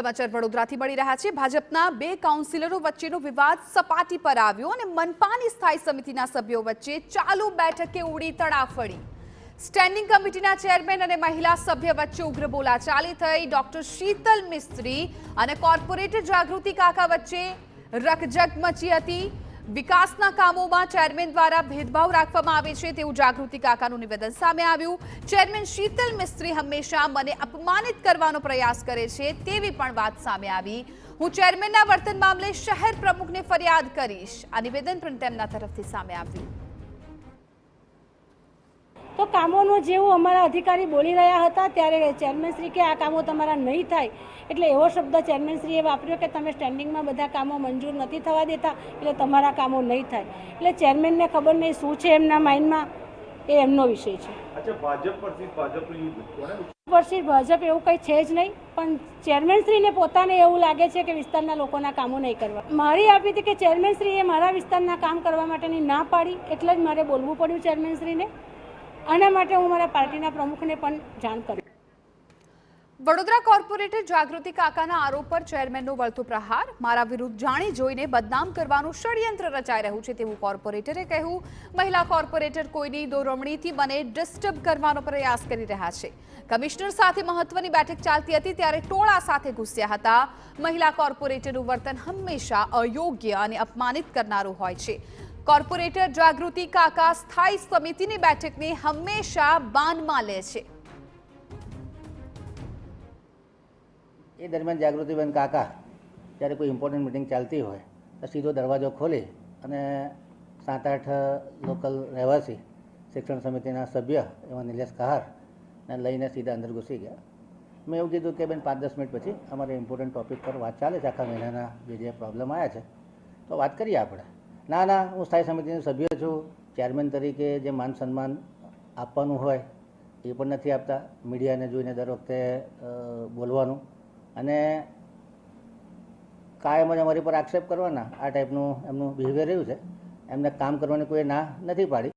સમાચાર વડોદરાથી મળી રહ્યા છે। ભાજપના બે કાઉન્સિલરો વચ્ચેનો વિવાદ સપાટી પર આવ્યો અને મનપાની સ્થાયી સમિતિના સભ્યો વચ્ચે ચાલુ બેઠકે ઉડી તડાફડી। સ્ટેન્ડિંગ કમિટીના ચેરમેન અને મહિલા સભ્ય વચ્ચે ઉગ્ર બોલાચાલી થઈ। ડોક્ટર શીતલ મિસ્ત્રી અને કોર્પોરેટર જાગૃતિ કાકા વચ્ચે રકઝક મચી હતી। વિકાસના કામોમાં ચેરમેન દ્વારા ભેદભાવ રાખવામાં આવે છે તેવું જાગૃતિ કાકાનું નિવેદન સામે આવ્યું। ચેરમેન શીતલ મિસ્ત્રી હંમેશા મને અપમાનિત કરવાનો પ્રયાસ કરે છે તેવી પણ વાત સામે આવી। હું ચેરમેનના વર્તન મામલે શહેર પ્રમુખને ફરિયાદ કરીશ, આ નિવેદન પણ તેમના તરફથી સામે આવ્યું। તો કામોનું જેવું અમારા અધિકારી બોલી રહ્યા હતા ત્યારે ચેરમેનશ્રી કે આ કામો તમારા નહીં થાય, એટલે એવો શબ્દ ચેરમેનશ્રીએ વાપર્યો કે તમે સ્ટેન્ડિંગમાં બધા કામો મંજૂર નથી થવા દેતા એટલે તમારા કામો નહીં થાય। એટલે ચેરમેનને ખબર નહીં શું છે એમના માઇન્ડમાં, એ એમનો વિષય છે। વર્ષી ભાજપ એવું કંઈ છે જ નહીં, પણ ચેરમેનશ્રીને પોતાને એવું લાગે છે કે વિસ્તારના લોકોના કામો નહીં કરવા। મારી આપી હતી કે ચેરમેનશ્રીએ મારા વિસ્તારના કામ કરવા માટેની ના પાડી, એટલે જ મારે બોલવું પડ્યું ચેરમેનશ્રીને। આના માટે હું મારા પાર્ટીના પ્રમુખને પણ જાણ કરી। વડોદરા કોર્પોરેટર જાગૃતિ કાકાના આરોપ પર ચેરમેનનો વળતો પ્રહાર। મારા વિરુદ્ધ જાણી જોઈને બદનામ કરવાનું ષડયંત્ર રચાઈ રહ્યું છે તેવું કોર્પોરેટરે કહ્યું। મહિલા કોર્પોરેટર કોઈની દોરમણીથી મને ડિસ્ટર્બ કરવાનો પ્રયાસ કરી રહ્યા છે। કમિશનર સાથે મહત્વની બેઠક ચાલતી હતી ત્યારે ટોળા સાથે ઘૂસ્યા હતા। મહિલા કોર્પોરેટરનું વર્તન હંમેશા અયોગ્ય અને અપમાનિત કરનારું હોય છે। કોર્પોરેટર જાગૃતિ કાકા સ્થાયી સમિતિની બેઠકને હંમેશા બાનમાં લે છે। એ દરમિયાન જાગૃતિબેન કાકા જ્યારે કોઈ ઇમ્પોર્ટન્ટ મિટિંગ ચાલતી હોય તો સીધો દરવાજો ખોલી અને 7-8 લોકલ રહેવાસી શિક્ષણ સમિતિના સભ્ય એવા નિલેશ કહારને લઈને સીધા અંદર ઘૂસી ગયા। મેં એવું કીધું કે બેન 5-10 મિનિટ પછી અમારે ઇમ્પોર્ટન્ટ ટોપિક પર વાત ચાલે છે, આખા મહિનાના જે પ્રોબ્લેમ આવ્યા છે તો વાત કરીએ આપણે। ના, હું સ્થાયી સમિતિનો સભ્ય છું, ચેરમેન તરીકે જે માન સન્માન આપવાનું હોય એ પણ નથી આપતા, મીડિયાને જોઈને દર વખતે બોલવાનું અને કાયમ જ અમારી પર આક્ષેપ કરવાના, આ ટાઈપનું એમનું બિહેવિયર રહ્યું છે। એમને કામ કરવાની કોઈ ના નથી પાડી।